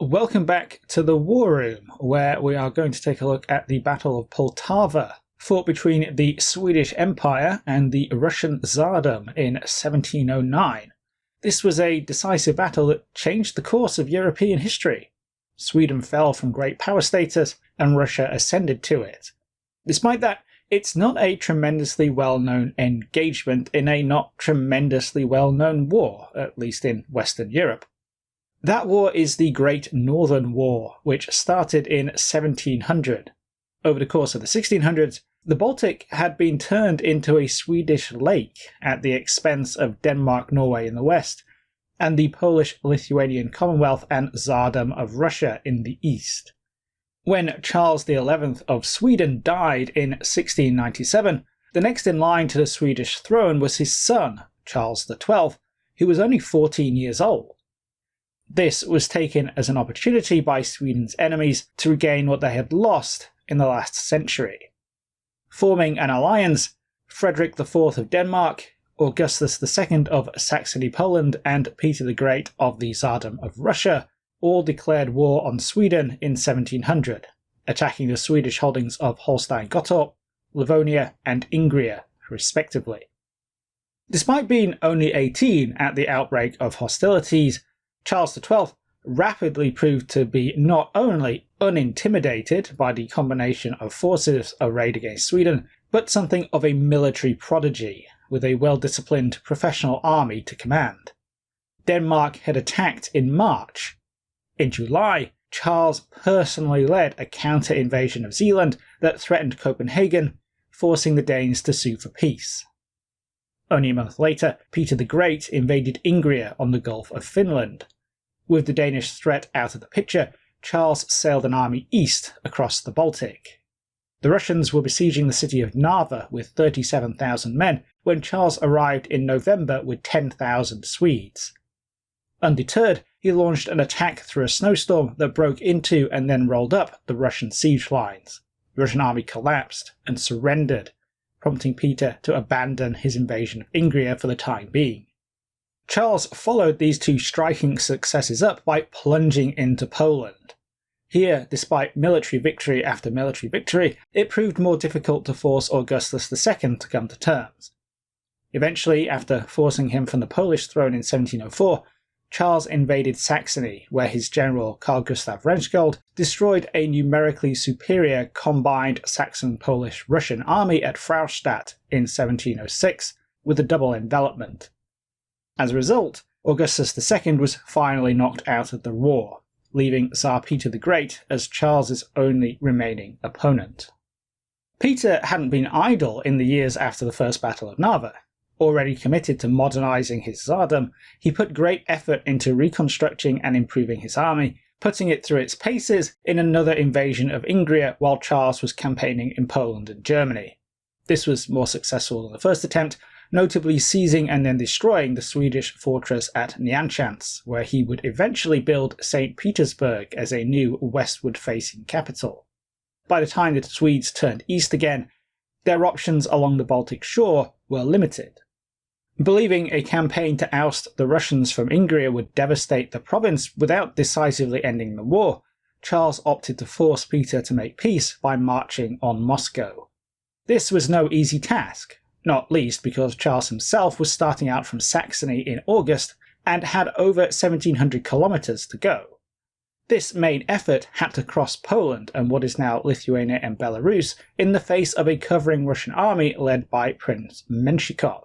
Welcome back to the War Room, where we are going to take a look at the Battle of Poltava, fought between the Swedish Empire and the Russian Tsardom in 1709. This was a decisive battle that changed the course of European history. Sweden fell from great power status, and Russia ascended to it. Despite that, it's not a tremendously well-known engagement in a not tremendously well-known war, at least in Western Europe. That war is the Great Northern War, which started in 1700. Over the course of the 1600s, the Baltic had been turned into a Swedish lake at the expense of Denmark, Norway in the west, and the Polish-Lithuanian Commonwealth and Tsardom of Russia in the east. When Charles XI of Sweden died in 1697, the next in line to the Swedish throne was his son, Charles XII, who was only 14 years old. This was taken as an opportunity by Sweden's enemies to regain what they had lost in the last century. Forming an alliance, Frederick IV of Denmark, Augustus II of Saxony-Poland, and Peter the Great of the Tsardom of Russia all declared war on Sweden in 1700, attacking the Swedish holdings of Holstein-Gottorp, Livonia, and Ingria, respectively. Despite being only 18 at the outbreak of hostilities, Charles XII rapidly proved to be not only unintimidated by the combination of forces arrayed against Sweden, but something of a military prodigy, with a well-disciplined professional army to command. Denmark had attacked in March. In July, Charles personally led a counter-invasion of Zealand that threatened Copenhagen, forcing the Danes to sue for peace. Only a month later, Peter the Great invaded Ingria on the Gulf of Finland. With the Danish threat out of the picture, Charles sailed an army east across the Baltic. The Russians were besieging the city of Narva with 37,000 men when Charles arrived in November with 10,000 Swedes. Undeterred, he launched an attack through a snowstorm that broke into and then rolled up the Russian siege lines. The Russian army collapsed and surrendered, prompting Peter to abandon his invasion of Ingria for the time being. Charles followed these two striking successes up by plunging into Poland. Here, despite military victory after military victory, it proved more difficult to force Augustus II to come to terms. Eventually, after forcing him from the Polish throne in 1704, Charles invaded Saxony, where his general Carl Gustav Rensköld destroyed a numerically superior combined Saxon-Polish-Russian army at Fraustadt in 1706, with a double envelopment. As a result, Augustus II was finally knocked out of the war, leaving Tsar Peter the Great as Charles's only remaining opponent. Peter hadn't been idle in the years after the First Battle of Narva. Already committed to modernising his Tsardom, he put great effort into reconstructing and improving his army, putting it through its paces in another invasion of Ingria while Charles was campaigning in Poland and Germany. This was more successful than the first attempt, notably seizing and then destroying the Swedish fortress at Nyanchans, where he would eventually build St. Petersburg as a new westward-facing capital. By the time the Swedes turned east again, their options along the Baltic shore were limited. Believing a campaign to oust the Russians from Ingria would devastate the province without decisively ending the war, Charles opted to force Peter to make peace by marching on Moscow. This was no easy task, not least because Charles himself was starting out from Saxony in August and had over 1,700 kilometers to go. This main effort had to cross Poland and what is now Lithuania and Belarus in the face of a covering Russian army led by Prince Menshikov.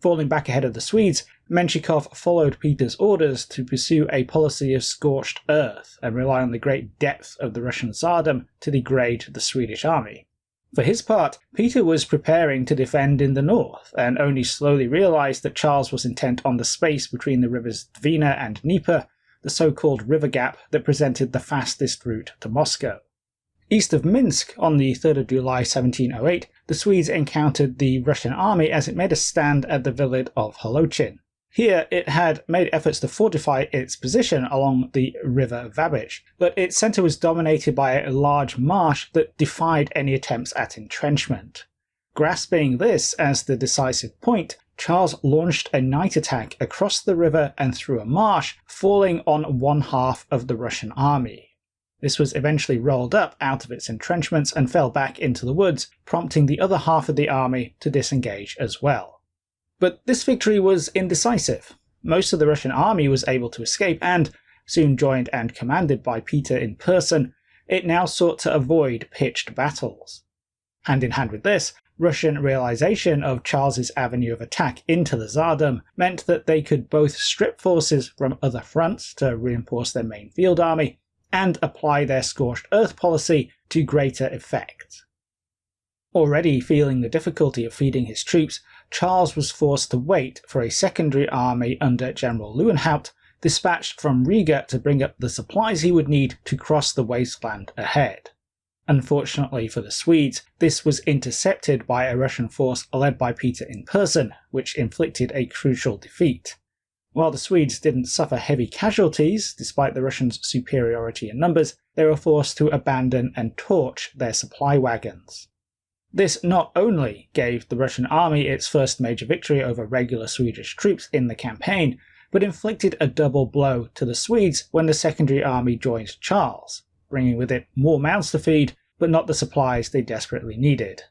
Falling back ahead of the Swedes, Menshikov followed Peter's orders to pursue a policy of scorched earth and rely on the great depth of the Russian Tsardom to degrade the Swedish army. For his part, Peter was preparing to defend in the north, and only slowly realised that Charles was intent on the space between the rivers Dwina and Dnieper, the so-called river gap that presented the fastest route to Moscow. East of Minsk, on the 3rd of July 1708, the Swedes encountered the Russian army as it made a stand at the village of Holochin. Here it had made efforts to fortify its position along the river Vabich, but its centre was dominated by a large marsh that defied any attempts at entrenchment. Grasping this as the decisive point, Charles launched a night attack across the river and through a marsh, falling on one half of the Russian army. This was eventually rolled up out of its entrenchments and fell back into the woods, prompting the other half of the army to disengage as well. But this victory was indecisive. Most of the Russian army was able to escape and, soon joined and commanded by Peter in person, it now sought to avoid pitched battles. Hand in hand with this, Russian realization of Charles's avenue of attack into the Tsardom meant that they could both strip forces from other fronts to reinforce their main field army, and apply their scorched earth policy to greater effect. Already feeling the difficulty of feeding his troops, Charles was forced to wait for a secondary army under General Lewenhaupt, dispatched from Riga to bring up the supplies he would need to cross the wasteland ahead. Unfortunately for the Swedes, this was intercepted by a Russian force led by Peter in person, which inflicted a crucial defeat. While the Swedes didn't suffer heavy casualties, despite the Russians' superiority in numbers, they were forced to abandon and torch their supply wagons. This not only gave the Russian army its first major victory over regular Swedish troops in the campaign, but inflicted a double blow to the Swedes when the secondary army joined Charles, bringing with it more mouths to feed, but not the supplies they desperately needed.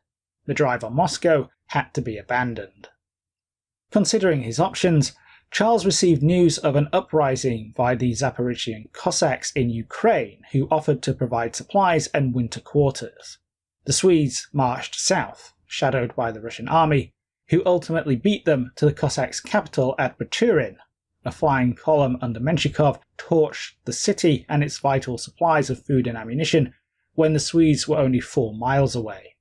The drive on Moscow had to be abandoned. Considering his options, Charles received news of an uprising by the Zaporizhian Cossacks in Ukraine, who offered to provide supplies and winter quarters. The Swedes marched south, shadowed by the Russian army, who ultimately beat them to the Cossacks' capital at Baturin. A flying column under Menshikov torched the city and its vital supplies of food and ammunition when the Swedes were only 4 miles away.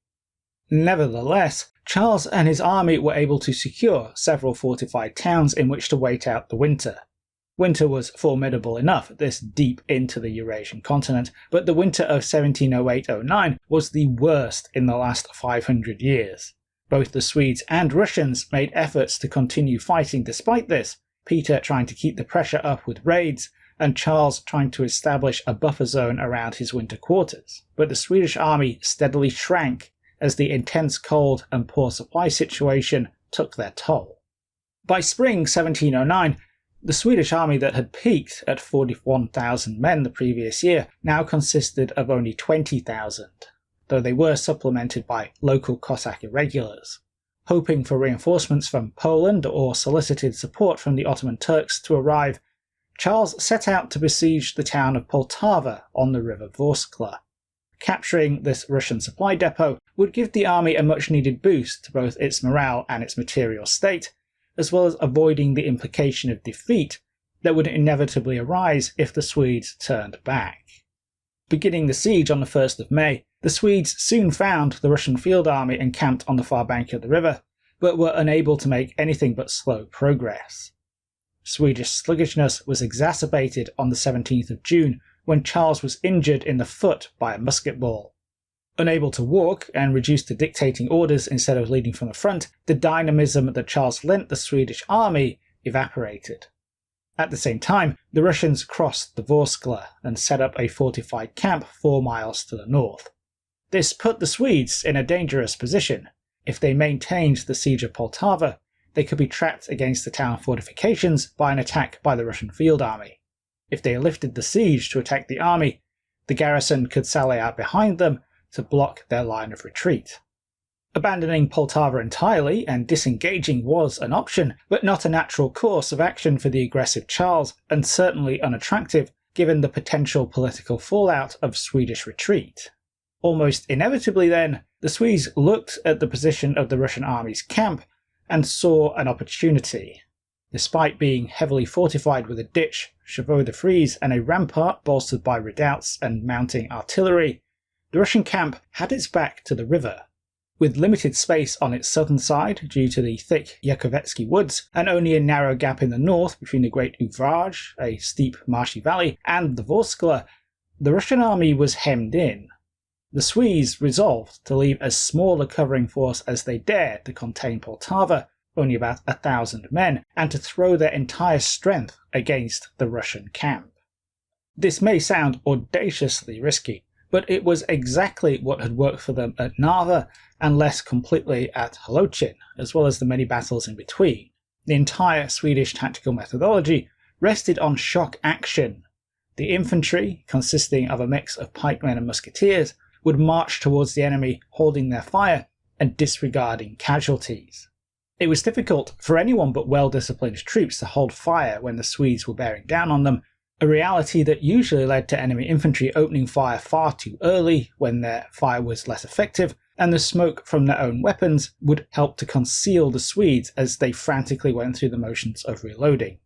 Nevertheless, Charles and his army were able to secure several fortified towns in which to wait out the winter. Winter was formidable enough this deep into the Eurasian continent, but the winter of 1708-09 was the worst in the last 500 years. Both the Swedes and Russians made efforts to continue fighting despite this, Peter trying to keep the pressure up with raids, and Charles trying to establish a buffer zone around his winter quarters. But the Swedish army steadily shrank as the intense cold and poor supply situation took their toll. By spring 1709, the Swedish army that had peaked at 41,000 men the previous year now consisted of only 20,000, though they were supplemented by local Cossack irregulars. Hoping for reinforcements from Poland or solicited support from the Ottoman Turks to arrive, Charles set out to besiege the town of Poltava on the river Vorskla. Capturing this Russian supply depot would give the army a much-needed boost to both its morale and its material state, as well as avoiding the implication of defeat that would inevitably arise if the Swedes turned back. Beginning the siege on the 1st of May, the Swedes soon found the Russian field army encamped on the far bank of the river, but were unable to make anything but slow progress. Swedish sluggishness was exacerbated on the 17th of June when Charles was injured in the foot by a musket ball. Unable to walk and reduced to dictating orders instead of leading from the front, the dynamism that Charles lent the Swedish army evaporated. At the same time, the Russians crossed the Vorskla and set up a fortified camp 4 miles to the north. This put the Swedes in a dangerous position. If they maintained the siege of Poltava, they could be trapped against the town fortifications by an attack by the Russian field army. If they lifted the siege to attack the army, the garrison could sally out behind them to block their line of retreat. Abandoning Poltava entirely and disengaging was an option, but not a natural course of action for the aggressive Charles, and certainly unattractive given the potential political fallout of Swedish retreat. Almost inevitably then, the Swedes looked at the position of the Russian army's camp and saw an opportunity. Despite being heavily fortified with a ditch, chevaux de frise, and a rampart bolstered by redoubts and mounting artillery, the Russian camp had its back to the river. With limited space on its southern side due to the thick Yakovetsky woods, and only a narrow gap in the north between the Great Uvrage, a steep marshy valley, and the Vorskla, the Russian army was hemmed in. The Swedes resolved to leave as small a covering force as they dared to contain Poltava, only about 1,000 men, and to throw their entire strength against the Russian camp. This may sound audaciously risky, but it was exactly what had worked for them at Narva and less completely at Holochin, as well as the many battles in between. The entire Swedish tactical methodology rested on shock action. The infantry, consisting of a mix of pikemen and musketeers, would march towards the enemy holding their fire and disregarding casualties. It was difficult for anyone but well-disciplined troops to hold fire when the Swedes were bearing down on them, a reality that usually led to enemy infantry opening fire far too early when their fire was less effective, and the smoke from their own weapons would help to conceal the Swedes as they frantically went through the motions of reloading.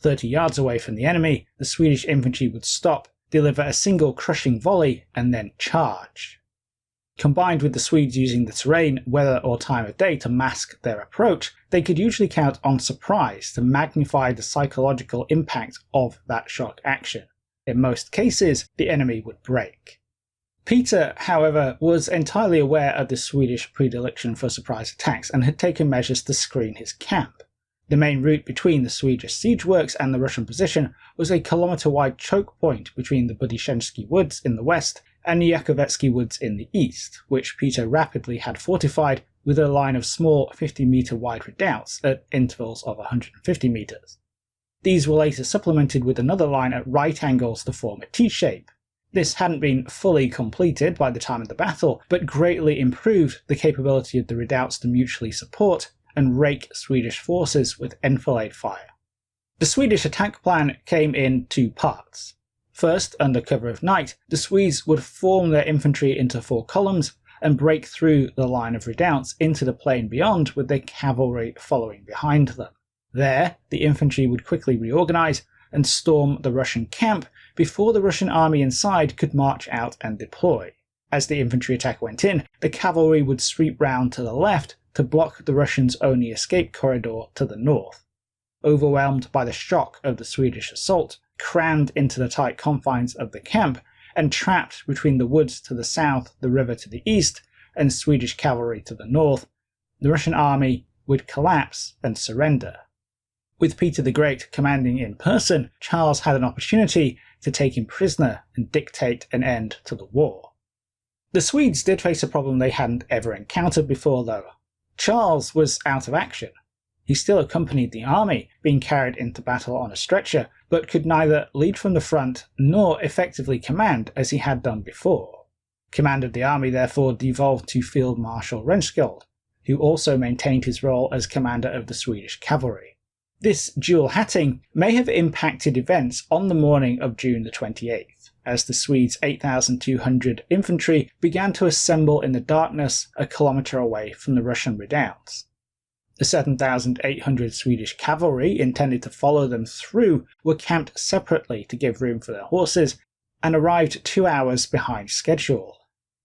30 yards away from the enemy, the Swedish infantry would stop, deliver a single crushing volley, and then charge. Combined with the Swedes using the terrain, weather or time of day to mask their approach, they could usually count on surprise to magnify the psychological impact of that shock action. In most cases, the enemy would break. Peter, however, was entirely aware of the Swedish predilection for surprise attacks and had taken measures to screen his camp. The main route between the Swedish siege works and the Russian position was a kilometre-wide choke point between the Budyshensky Woods in the west and the Yakovetsky Woods in the east, which Peter rapidly had fortified with a line of small 50-metre wide redoubts at intervals of 150 metres. These were later supplemented with another line at right angles to form a T-shape. This hadn't been fully completed by the time of the battle, but greatly improved the capability of the redoubts to mutually support and rake Swedish forces with enfilade fire. The Swedish attack plan came in two parts. First, under cover of night, the Swedes would form their infantry into 4 columns and break through the line of redoubts into the plain beyond with their cavalry following behind them. There, the infantry would quickly reorganise and storm the Russian camp before the Russian army inside could march out and deploy. As the infantry attack went in, the cavalry would sweep round to the left to block the Russians' only escape corridor to the north. Overwhelmed by the shock of the Swedish assault, crammed into the tight confines of the camp, and trapped between the woods to the south, the river to the east, and Swedish cavalry to the north, the Russian army would collapse and surrender. With Peter the Great commanding in person, Charles had an opportunity to take him prisoner and dictate an end to the war. The Swedes did face a problem they hadn't ever encountered before, though. Charles was out of action. He still accompanied the army, being carried into battle on a stretcher, but could neither lead from the front nor effectively command as he had done before. Command of the army therefore devolved to Field Marshal Renskjold, who also maintained his role as commander of the Swedish cavalry. This dual hatting may have impacted events on the morning of June the 28th, as the Swedes' 8,200 infantry began to assemble in the darkness a kilometre away from the Russian redoubts. The 7,800 Swedish cavalry intended to follow them through were camped separately to give room for their horses, and arrived 2 hours behind schedule.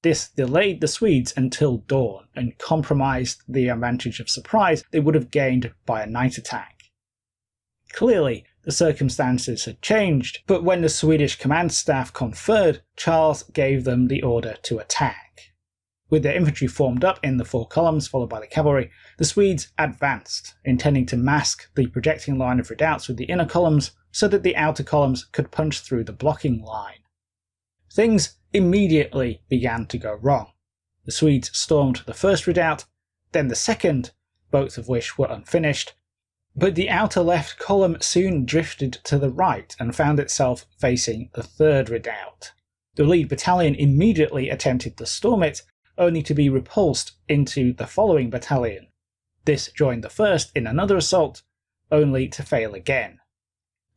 This delayed the Swedes until dawn and compromised the advantage of surprise they would have gained by a night attack. Clearly, the circumstances had changed, but when the Swedish command staff conferred, Charles gave them the order to attack. With their infantry formed up in the 4 columns followed by the cavalry, the Swedes advanced, intending to mask the projecting line of redoubts with the inner columns so that the outer columns could punch through the blocking line. Things immediately began to go wrong. The Swedes stormed the first redoubt, then the second, both of which were unfinished, but the outer left column soon drifted to the right and found itself facing the third redoubt. The lead battalion immediately attempted to storm it, only to be repulsed into the following battalion. This joined the first in another assault, only to fail again.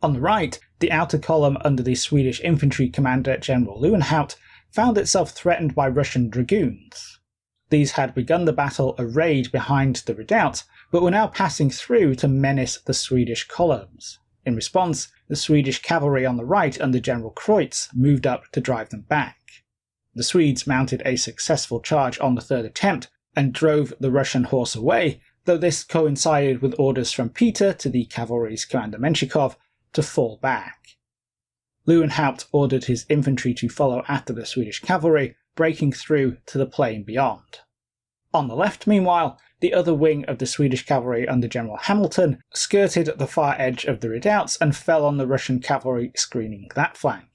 On the right, the outer column under the Swedish infantry commander General Lewenhaupt found itself threatened by Russian dragoons. These had begun the battle arrayed behind the redoubts, but were now passing through to menace the Swedish columns. In response, the Swedish cavalry on the right under General Kreutz moved up to drive them back. The Swedes mounted a successful charge on the third attempt and drove the Russian horse away, though this coincided with orders from Peter to the cavalry's commander Menshikov to fall back. Lewenhaupt ordered his infantry to follow after the Swedish cavalry, breaking through to the plain beyond. On the left, meanwhile, the other wing of the Swedish cavalry under General Hamilton skirted the far edge of the redoubts and fell on the Russian cavalry screening that flank.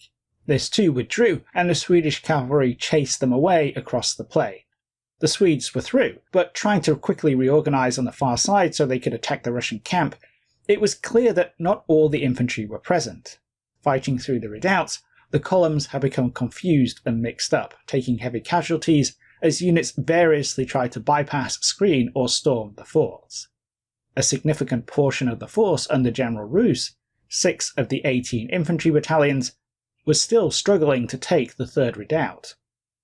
This too withdrew, and the Swedish cavalry chased them away across the plain. The Swedes were through, but trying to quickly reorganize on the far side so they could attack the Russian camp, it was clear that not all the infantry were present. Fighting through the redoubts, the columns had become confused and mixed up, taking heavy casualties as units variously tried to bypass, screen, or storm the forts. A significant portion of the force under General Rus, 6 of the 18 infantry battalions, was still struggling to take the third redoubt.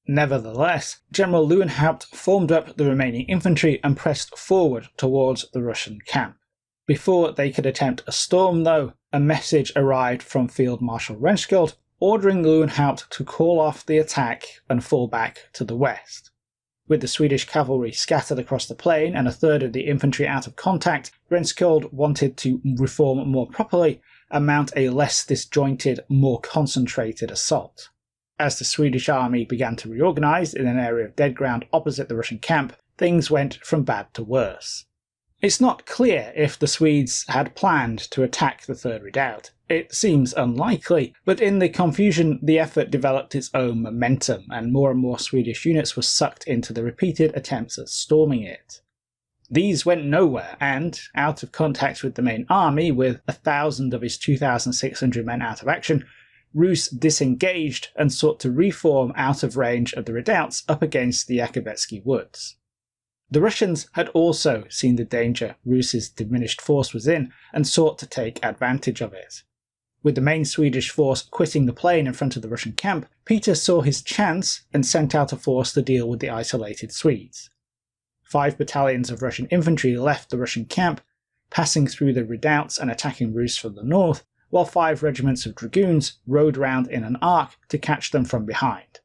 Nevertheless, General Lewenhaupt formed up the remaining infantry and pressed forward towards the Russian camp. Before they could attempt a storm, though, a message arrived from Field Marshal Renskold ordering Lewenhaupt to call off the attack and fall back to the west. With the Swedish cavalry scattered across the plain and a third of the infantry out of contact, Renskold wanted to reform more properly and mount a less disjointed, more concentrated assault. As the Swedish army began to reorganize in an area of dead ground opposite the Russian camp, things went from bad to worse. It's not clear if the Swedes had planned to attack the third redoubt. It seems unlikely, but in the confusion the effort developed its own momentum, and more Swedish units were sucked into the repeated attempts at storming it. These went nowhere, and, out of contact with the main army, with 1,000 of his 2,600 men out of action, Rus disengaged and sought to reform out of range of the redoubts up against the Yakovetsky woods. The Russians had also seen the danger Rus's diminished force was in and sought to take advantage of it. With the main Swedish force quitting the plain in front of the Russian camp, Peter saw his chance and sent out a force to deal with the isolated Swedes. 5 battalions of Russian infantry left the Russian camp, passing through the redoubts and attacking Rus from the north, while 5 regiments of dragoons rode round in an arc to catch them from behind.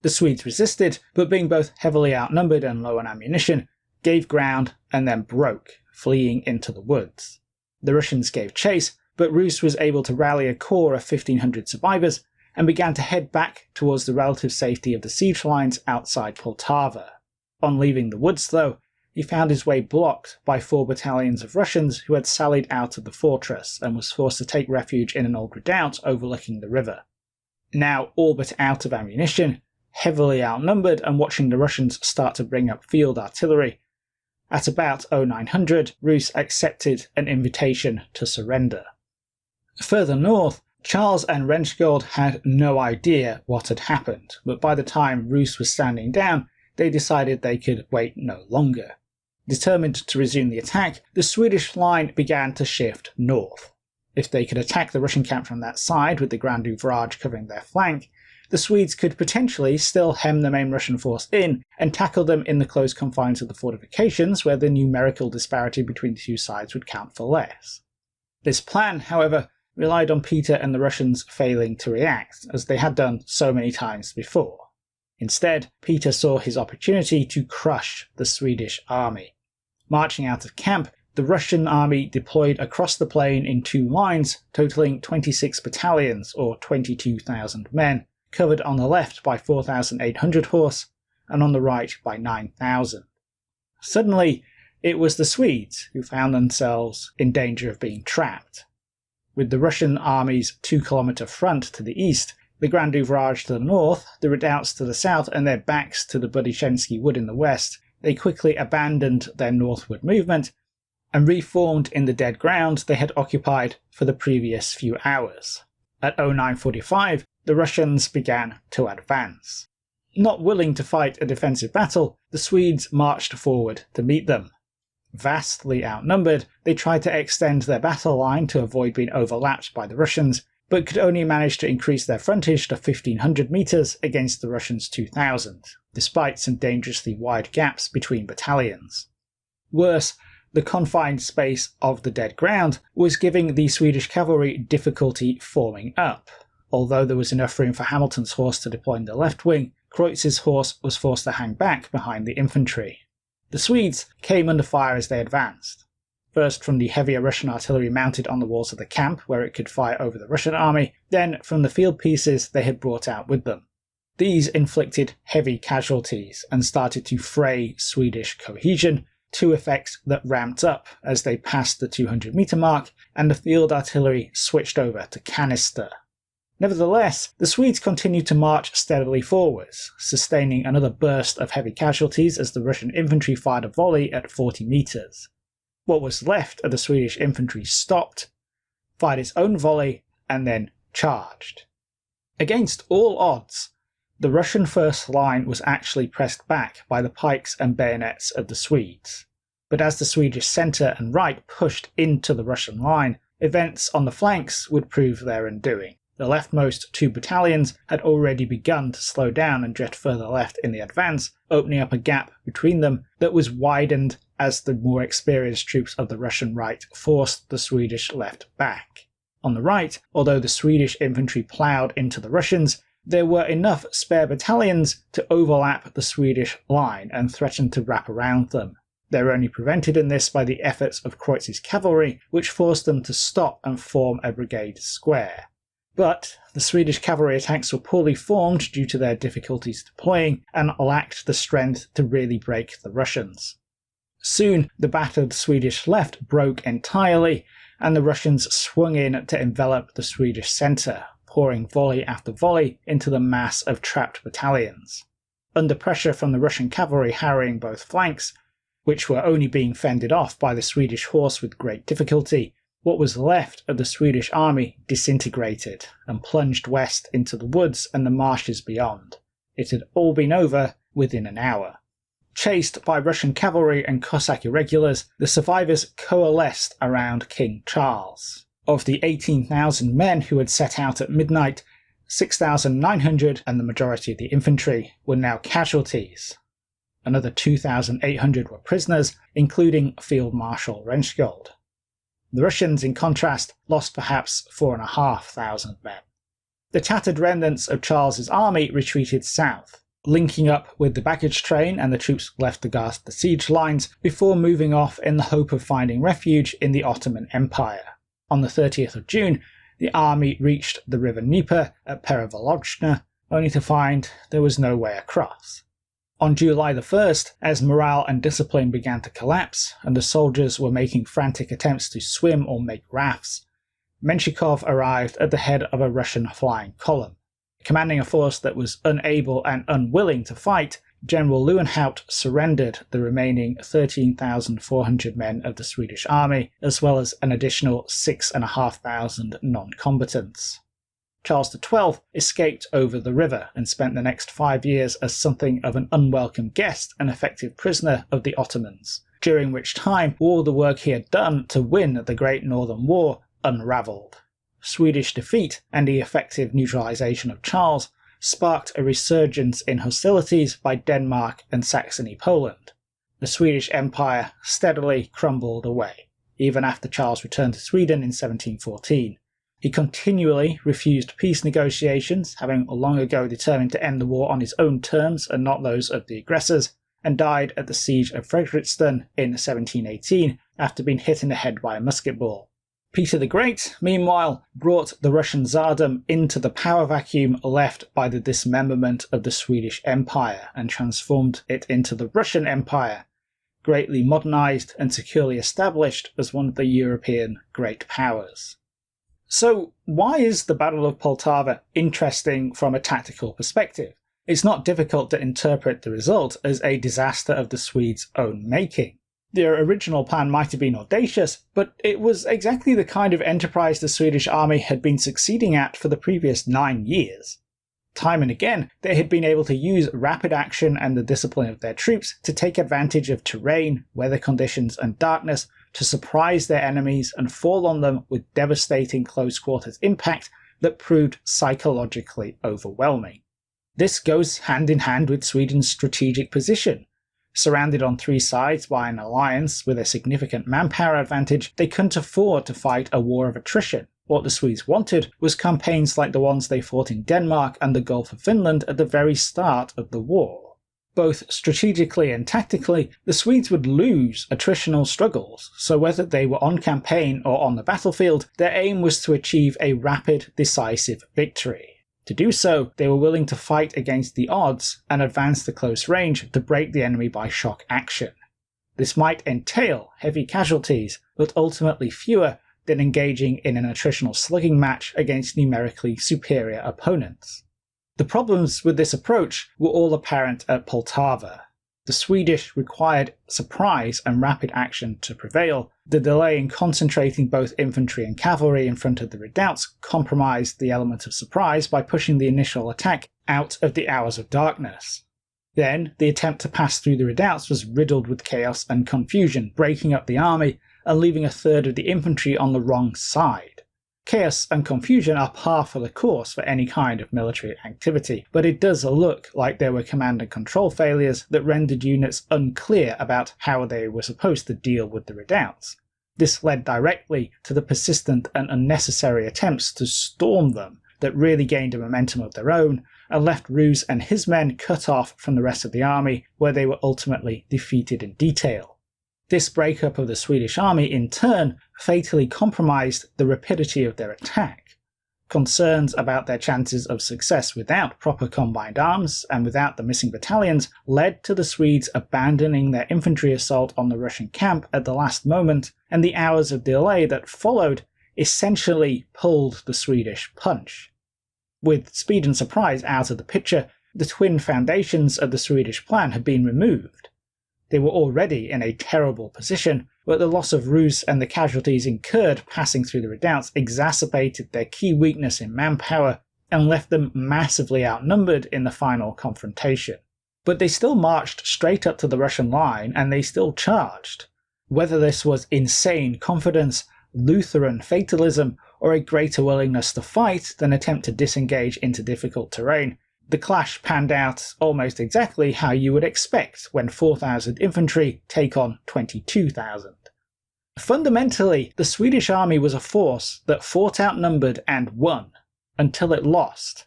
The Swedes resisted, but being both heavily outnumbered and low on ammunition, gave ground and then broke, fleeing into the woods. The Russians gave chase, but Rus was able to rally a corps of 1,500 survivors and began to head back towards the relative safety of the siege lines outside Poltava. On leaving the woods, though, he found his way blocked by 4 battalions of Russians who had sallied out of the fortress and was forced to take refuge in an old redoubt overlooking the river. Now all but out of ammunition, heavily outnumbered and watching the Russians start to bring up field artillery, at about 0900 Rus accepted an invitation to surrender. Further north, Charles and Renskold had no idea what had happened, but by the time Rus was standing down, they decided they could wait no longer. Determined to resume the attack, the Swedish line began to shift north. If they could attack the Russian camp from that side with the Grand Ouvrage covering their flank, the Swedes could potentially still hem the main Russian force in and tackle them in the close confines of the fortifications where the numerical disparity between the two sides would count for less. This plan, however, relied on Peter and the Russians failing to react, as they had done so many times before. Instead, Peter saw his opportunity to crush the Swedish army. Marching out of camp, the Russian army deployed across the plain in 2 lines, totaling 26 battalions, or 22,000 men, covered on the left by 4,800 horse, and on the right by 9,000. Suddenly, it was the Swedes who found themselves in danger of being trapped. With the Russian army's 2-kilometre front to the east, the Grand Ouvrage to the north, the redoubts to the south, and their backs to the Budyshensky Wood in the west, they quickly abandoned their northward movement and reformed in the dead ground they had occupied for the previous few hours. At 0945, the Russians began to advance. Not willing to fight a defensive battle, the Swedes marched forward to meet them. Vastly outnumbered, they tried to extend their battle line to avoid being overlapped by the Russians, but could only manage to increase their frontage to 1,500 metres against the Russians' 2,000, despite some dangerously wide gaps between battalions. Worse, the confined space of the dead ground was giving the Swedish cavalry difficulty forming up. Although there was enough room for Hamilton's horse to deploy in the left wing, Kreutz's horse was forced to hang back behind the infantry. The Swedes came under fire as they advanced. First from the heavier Russian artillery mounted on the walls of the camp, where it could fire over the Russian army, then from the field pieces they had brought out with them. These inflicted heavy casualties and started to fray Swedish cohesion, 2 effects that ramped up as they passed the 200-metre mark, and the field artillery switched over to canister. Nevertheless, the Swedes continued to march steadily forwards, sustaining another burst of heavy casualties as the Russian infantry fired a volley at 40 meters. What was left of the Swedish infantry stopped, fired its own volley, and then charged. Against all odds, the Russian first line was actually pressed back by the pikes and bayonets of the Swedes. But as the Swedish centre and right pushed into the Russian line, events on the flanks would prove their undoing. The leftmost two battalions had already begun to slow down and drift further left in the advance, opening up a gap between them that was widened as the more experienced troops of the Russian right forced the Swedish left back. On the right, although the Swedish infantry ploughed into the Russians, there were enough spare battalions to overlap the Swedish line and threaten to wrap around them. They were only prevented in this by the efforts of Kreutz's cavalry, which forced them to stop and form a brigade square. But the Swedish cavalry attacks were poorly formed due to their difficulties deploying and lacked the strength to really break the Russians. Soon the battered Swedish left broke entirely, and the Russians swung in to envelop the Swedish centre, pouring volley after volley into the mass of trapped battalions. Under pressure from the Russian cavalry harrying both flanks, which were only being fended off by the Swedish horse with great difficulty, what was left of the Swedish army disintegrated and plunged west into the woods and the marshes beyond. It had all been over within an hour. Chased by Russian cavalry and Cossack irregulars, the survivors coalesced around King Charles. Of the 18,000 men who had set out at midnight, 6,900 and the majority of the infantry were now casualties. Another 2,800 were prisoners, including Field Marshal Renschkold. The Russians, in contrast, lost perhaps 4,500 men. The tattered remnants of Charles's army retreated south, linking up with the baggage train, and the troops left to guard the siege lines before moving off in the hope of finding refuge in the Ottoman Empire. On the 30th of June, the army reached the river Dnieper at Perevalozhna, only to find there was no way across. On July the 1st, as morale and discipline began to collapse, and the soldiers were making frantic attempts to swim or make rafts, Menshikov arrived at the head of a Russian flying column. Commanding a force that was unable and unwilling to fight, General Lewenhaupt surrendered the remaining 13,400 men of the Swedish army, as well as an additional 6,500 non-combatants. Charles XII escaped over the river and spent the next 5 years as something of an unwelcome guest and effective prisoner of the Ottomans, during which time all the work he had done to win the Great Northern War unravelled. Swedish defeat and the effective neutralisation of Charles sparked a resurgence in hostilities by Denmark and Saxony-Poland. The Swedish Empire steadily crumbled away, even after Charles returned to Sweden in 1714. He continually refused peace negotiations, having long ago determined to end the war on his own terms and not those of the aggressors, and died at the siege of Fredrikstad in 1718 after being hit in the head by a musket ball. Peter the Great, meanwhile, brought the Russian Tsardom into the power vacuum left by the dismemberment of the Swedish Empire and transformed it into the Russian Empire, greatly modernised and securely established as one of the European great powers. So, why is the Battle of Poltava interesting from a tactical perspective? It's not difficult to interpret the result as a disaster of the Swedes' own making. Their original plan might have been audacious, but it was exactly the kind of enterprise the Swedish army had been succeeding at for the previous 9 years. Time and again, they had been able to use rapid action and the discipline of their troops to take advantage of terrain, weather conditions, and darkness to surprise their enemies and fall on them with devastating close-quarters impact that proved psychologically overwhelming. This goes hand in hand with Sweden's strategic position. Surrounded on 3 sides by an alliance with a significant manpower advantage, they couldn't afford to fight a war of attrition. What the Swedes wanted was campaigns like the ones they fought in Denmark and the Gulf of Finland at the very start of the war. Both strategically and tactically, the Swedes would lose attritional struggles, so whether they were on campaign or on the battlefield, their aim was to achieve a rapid, decisive victory. To do so, they were willing to fight against the odds and advance to close range to break the enemy by shock action. This might entail heavy casualties, but ultimately fewer than engaging in an attritional slugging match against numerically superior opponents. The problems with this approach were all apparent at Poltava. The Swedish required surprise and rapid action to prevail. The delay in concentrating both infantry and cavalry in front of the redoubts compromised the element of surprise by pushing the initial attack out of the hours of darkness. Then, the attempt to pass through the redoubts was riddled with chaos and confusion, breaking up the army and leaving a third of the infantry on the wrong side. Chaos and confusion are par for the course for any kind of military activity, but it does look like there were command and control failures that rendered units unclear about how they were supposed to deal with the redoubts. This led directly to the persistent and unnecessary attempts to storm them that really gained a momentum of their own and left Ruse and his men cut off from the rest of the army, where they were ultimately defeated in detail. This breakup of the Swedish army in turn fatally compromised the rapidity of their attack. Concerns about their chances of success without proper combined arms and without the missing battalions led to the Swedes abandoning their infantry assault on the Russian camp at the last moment, and the hours of delay that followed essentially pulled the Swedish punch. With speed and surprise out of the picture, the twin foundations of the Swedish plan had been removed. They were already in a terrible position, but the loss of Ruse and the casualties incurred passing through the redoubts exacerbated their key weakness in manpower and left them massively outnumbered in the final confrontation. But they still marched straight up to the Russian line and they still charged. Whether this was insane confidence, Lutheran fatalism, or a greater willingness to fight than attempt to disengage into difficult terrain, the clash panned out almost exactly how you would expect when 4,000 infantry take on 22,000. Fundamentally, the Swedish army was a force that fought outnumbered and won, until it lost.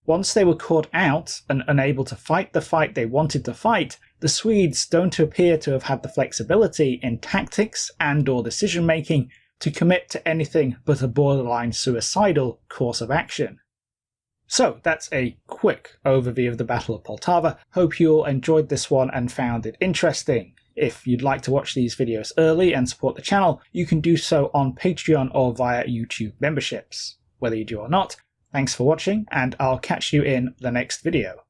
Once they were caught out and unable to fight the fight they wanted to fight, the Swedes don't appear to have had the flexibility in tactics and/or decision-making to commit to anything but a borderline suicidal course of action. So that's a quick overview of the Battle of Poltava. Hope you all enjoyed this one and found it interesting. If you'd like to watch these videos early and support the channel, you can do so on Patreon or via YouTube memberships. Whether you do or not, thanks for watching, and I'll catch you in the next video.